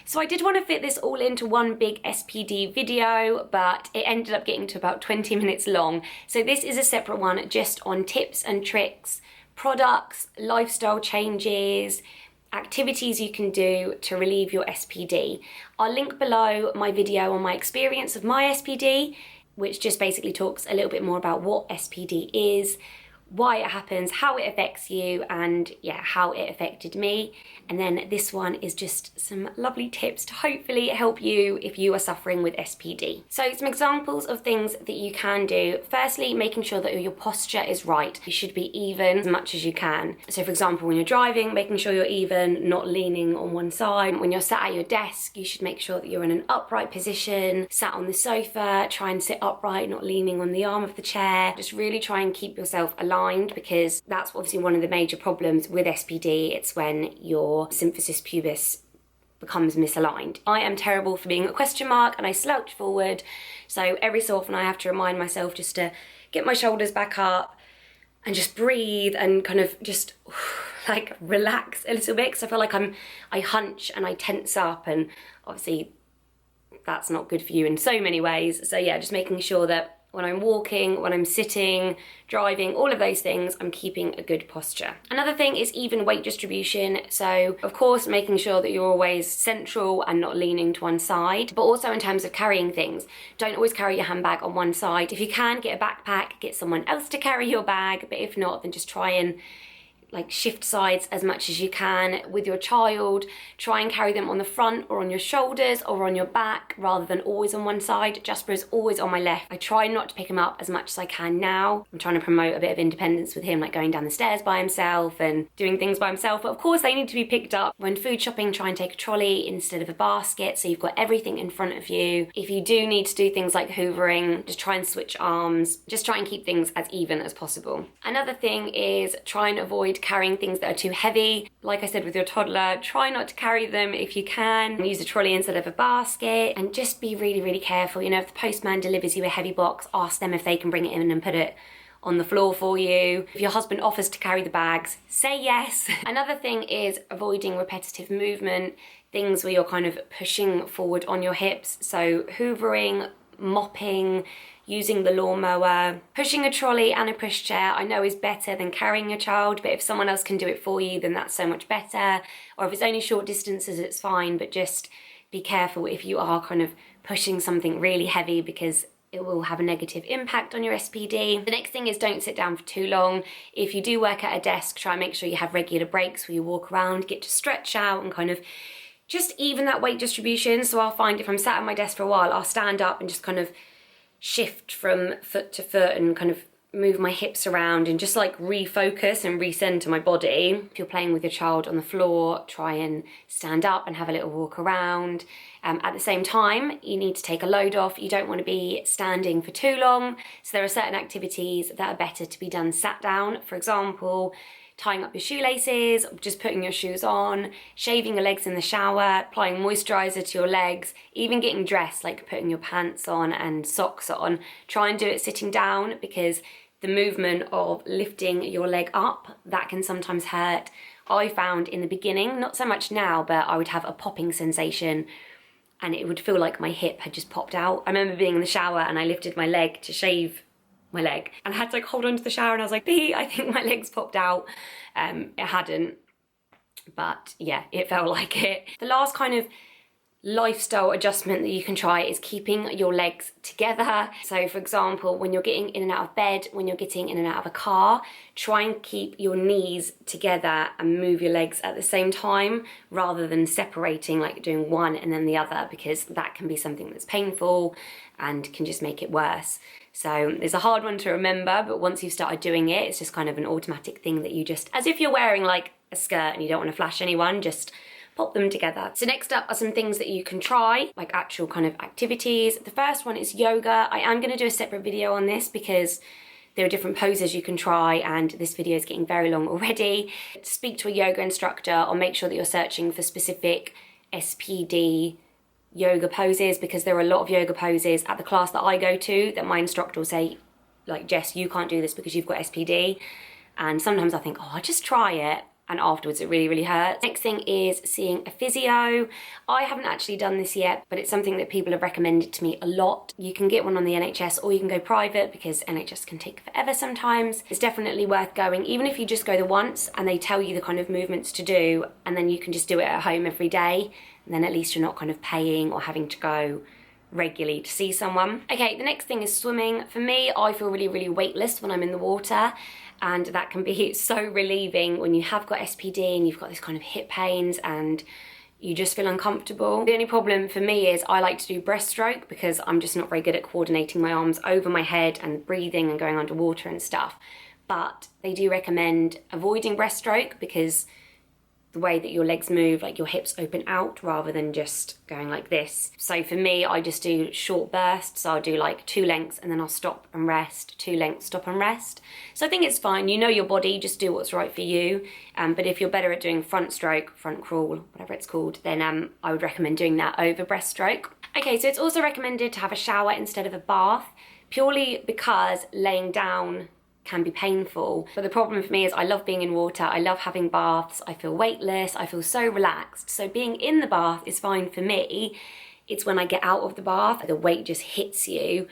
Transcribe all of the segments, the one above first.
So I did want to fit this all into one big SPD video, but it ended up getting to about 20 minutes long. So this is a separate one just on tips and tricks, products, lifestyle changes, activities you can do to relieve your SPD. I'll link below my video on my experience of my SPD, which just basically talks a little bit more about what SPD is, why it happens, how it affects you, and yeah, how it affected me. And then this one is just some lovely tips to hopefully help you if you are suffering with SPD. So some examples of things that you can do. Firstly, making sure that your posture is right. You should be even as much as you can. So for example, when you're driving, making sure you're even, not leaning on one side. When you're sat at your desk, you should make sure that you're in an upright position. Sat on the sofa, try and sit upright, not leaning on the arm of the chair. Just really try and keep yourself aligned, because that's obviously one of the major problems with SPD. It's when your symphysis pubis becomes misaligned. I am terrible for being a question mark and I slouch forward, so every so often I have to remind myself just to get my shoulders back up and just breathe and kind of just like relax a little bit, because I feel like I hunch and I tense up, and obviously that's not good for you in so many ways. So yeah, just making sure that when I'm walking, when I'm sitting, driving, all of those things, I'm keeping a good posture. Another thing is even weight distribution. So of course, making sure that you're always central and not leaning to one side, but also in terms of carrying things. Don't always carry your handbag on one side. If you can, get a backpack, get someone else to carry your bag, but if not, then just try and like shift sides as much as you can. With your child, try and carry them on the front or on your shoulders or on your back rather than always on one side. Jasper is always on my left. I try not to pick him up as much as I can now. I'm trying to promote a bit of independence with him, like going down the stairs by himself and doing things by himself, but of course they need to be picked up. When food shopping, try and take a trolley instead of a basket, so you've got everything in front of you. If you do need to do things like hoovering, just try and switch arms. Just try and keep things as even as possible. Another thing is try and avoid carrying things that are too heavy. Like I said with your toddler, try not to carry them if you can. Use a trolley instead of a basket, and just be really, really careful. You know, if the postman delivers you a heavy box, ask them if they can bring it in and put it on the floor for you. If your husband offers to carry the bags, say yes. Another thing is avoiding repetitive movement, things where you're kind of pushing forward on your hips. So hoovering, mopping, using the lawnmower. Pushing a trolley and a pushchair I know is better than carrying a child, but if someone else can do it for you, then that's so much better. Or if it's only short distances, it's fine, but just be careful if you are kind of pushing something really heavy, because it will have a negative impact on your SPD. The next thing is don't sit down for too long. If you do work at a desk, try and make sure you have regular breaks where you walk around, get to stretch out and kind of just even that weight distribution. So I'll find if I'm sat at my desk for a while, I'll stand up and just kind of shift from foot to foot and kind of move my hips around and just like refocus and recenter my body. If you're playing with your child on the floor, try and stand up and have a little walk around. At the same time, you need to take a load off. You don't want to be standing for too long. So there are certain activities that are better to be done sat down. For example, tying up your shoelaces, just putting your shoes on, shaving your legs in the shower, applying moisturizer to your legs, even getting dressed, like putting your pants on and socks on. Try and do it sitting down, because the movement of lifting your leg up, that can sometimes hurt. I found in the beginning, not so much now, but I would have a popping sensation and it would feel like my hip had just popped out. I remember being in the shower and I lifted my leg to shave my leg and I had to like hold on to the shower and I was like, B, I think my leg's popped out. It hadn't, but yeah, it felt like it. The last kind of lifestyle adjustment that you can try is keeping your legs together. So for example, when you're getting in and out of bed, when you're getting in and out of a car, try and keep your knees together and move your legs at the same time rather than separating, like doing one and then the other, because that can be something that's painful and can just make it worse. So it's a hard one to remember, but once you've started doing it, it's just kind of an automatic thing that you just, as if you're wearing like a skirt and you don't want to flash anyone, just pop them together. So next up are some things that you can try, like actual kind of activities. The first one is yoga. I am going to do a separate video on this because there are different poses you can try and this video is getting very long already. Speak to a yoga instructor or make sure that you're searching for specific SPD yoga poses, because there are a lot of yoga poses at the class that I go to that my instructor will say, like, Jess, you can't do this because you've got SPD. And sometimes I think, oh, I'll just try it. and afterwards it really, really hurts. Next thing is seeing a physio. I haven't actually done this yet, but it's something that people have recommended to me a lot. You can get one on the NHS or you can go private, because NHS can take forever sometimes. It's definitely worth going, even if you just go the once and they tell you the kind of movements to do, and then you can just do it at home every day, and then at least you're not kind of paying or having to go regularly to see someone. Okay, the next thing is swimming. For me, I feel really, really weightless when I'm in the water, and that can be so relieving when you have got SPD and you've got this kind of hip pains and you just feel uncomfortable. The only problem for me is I like to do breaststroke, because I'm just not very good at coordinating my arms over my head and breathing and going underwater and stuff. But they do recommend avoiding breaststroke, because the way that your legs move, like your hips open out rather than just going like this. So for me, I just do short bursts. So I'll do like 2 lengths and then I'll stop and rest, 2 lengths, stop and rest. So I think it's fine. You know your body, just do what's right for you. But if you're better at doing front stroke, front crawl, whatever it's called, then I would recommend doing that over breaststroke. Okay, so it's also recommended to have a shower instead of a bath, purely because laying down can be painful. But the problem for me is I love being in water, I love having baths, I feel weightless, I feel so relaxed. So being in the bath is fine for me. It's when I get out of the bath, the weight just hits you,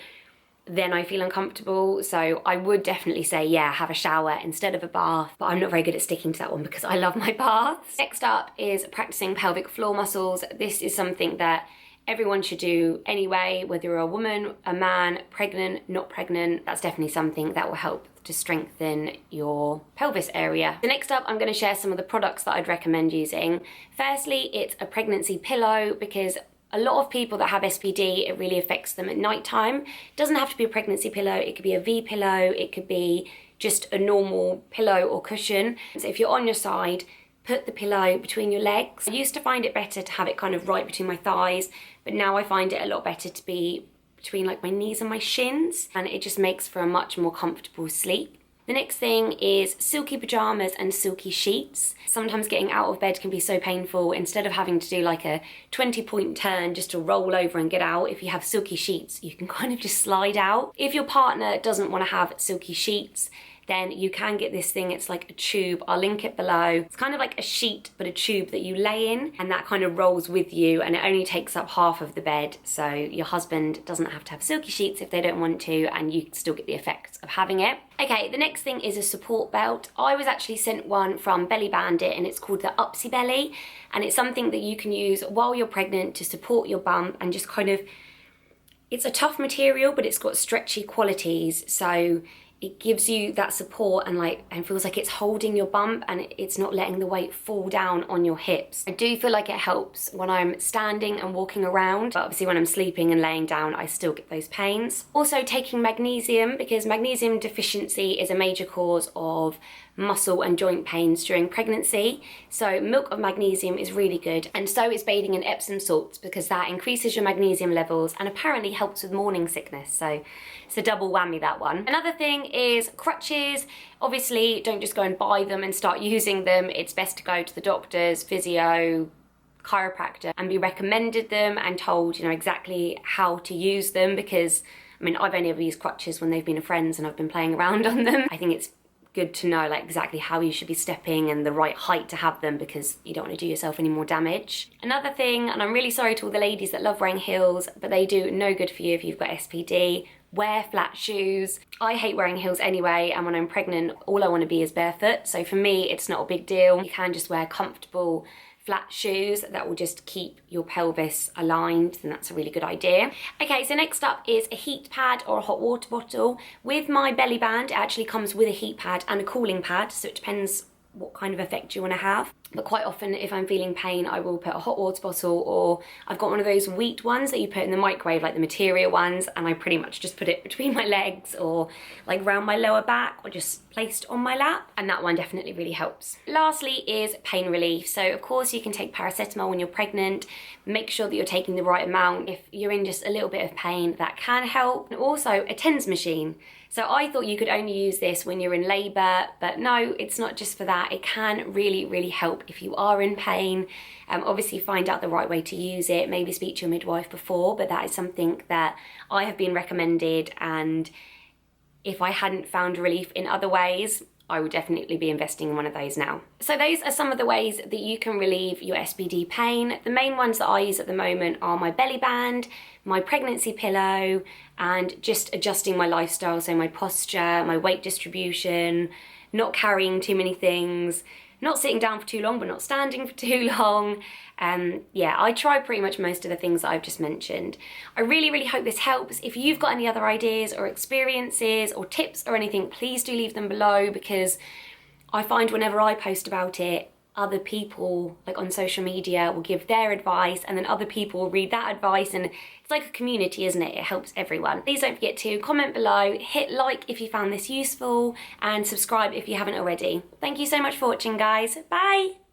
then I feel uncomfortable. So I would definitely say, yeah, have a shower instead of a bath, but I'm not very good at sticking to that one because I love my baths. Next up is practicing pelvic floor muscles. This is something that everyone should do anyway, whether you're a woman, a man, pregnant, not pregnant. That's definitely something that will help to strengthen your pelvis area. So next up, I'm going to share some of the products that I'd recommend using. Firstly, it's a pregnancy pillow, because a lot of people that have SPD, it really affects them at night time. It doesn't have to be a pregnancy pillow, it could be a V pillow, it could be just a normal pillow or cushion. So if you're on your side, put the pillow between your legs. I used to find it better to have it kind of right between my thighs, but now I find it a lot better to be between like my knees and my shins, and it just makes for a much more comfortable sleep. The next thing is Silky pajamas and Silky sheets. Sometimes getting out of bed can be so painful. Instead of having to do like a 20-point turn just to roll over and get out, if you have Silky sheets, you can kind of just slide out. If your partner doesn't want to have Silky sheets, then you can get this thing, it's like a tube, I'll link it below. It's kind of like a sheet, but a tube that you lay in, and that kind of rolls with you, and it only takes up half of the bed, so your husband doesn't have to have Silky sheets if they don't want to, and you still get the effects of having it. Okay, the next thing is a support belt. I was actually sent one from Belly Bandit, and it's called the Upsy Belly, and it's something that you can use while you're pregnant to support your bump and just kind of, it's a tough material, but it's got stretchy qualities, so it gives you that support and feels like it's holding your bump, and it's not letting the weight fall down on your hips. I do feel like it helps when I'm standing and walking around, but obviously when I'm sleeping and laying down, I still get those pains. Also taking magnesium, because magnesium deficiency is a major cause of muscle and joint pains during pregnancy. So milk of magnesium is really good, and so is bathing in Epsom salts, because that increases your magnesium levels and apparently helps with morning sickness. So it's a double whammy, that one. Another thing is crutches. Obviously don't just go and buy them and start using them. It's best to go to the doctors, physio, chiropractor, and be recommended them and told, you know, exactly how to use them, because I mean, I've only ever used crutches when they've been a friend's and I've been playing around on them. I think it's good to know like exactly how you should be stepping and the right height to have them, because you don't want to do yourself any more damage. Another thing, and I'm really sorry to all the ladies that love wearing heels, but they do no good for you if you've got SPD. Wear flat shoes. I hate wearing heels anyway, and when I'm pregnant, all I want to be is barefoot. So for me, it's not a big deal. You can just wear comfortable flat shoes that will just keep your pelvis aligned, and that's a really good idea. Okay, so next up is a heat pad or a hot water bottle. With my belly band, it actually comes with a heat pad and a cooling pad, so it depends what kind of effect you want to have. But quite often, if I'm feeling pain, I will put a hot water bottle, or I've got one of those wheat ones that you put in the microwave, like the material ones, and I pretty much just put it between my legs or like around my lower back, or just placed on my lap, and that one definitely really helps. Lastly is pain relief. So of course you can take paracetamol when you're pregnant. Make sure that you're taking the right amount. If you're in just a little bit of pain, that can help. And also a TENS machine. So I thought you could only use this when you're in labour, but no, it's not just for that. It can really, really help if you are in pain. Obviously find out the right way to use it, maybe speak to your midwife before, but that is something that I have been recommended, and if I hadn't found relief in other ways, I would definitely be investing in one of those now. So those are some of the ways that you can relieve your SBD pain. The main ones that I use at the moment are my belly band, my pregnancy pillow, and just adjusting my lifestyle, so my posture, my weight distribution, not carrying too many things, not sitting down for too long but not standing for too long. Yeah, I try pretty much most of the things that I've just mentioned. I really hope this helps. If you've got any other ideas or experiences or tips or anything, please do leave them below, because I find whenever I post about it, other people like on social media will give their advice, and then other people will read that advice, and it's like a community, isn't it? It helps everyone. Please don't forget to comment below, hit like if you found this useful, and subscribe if you haven't already. Thank you so much for watching, guys. Bye!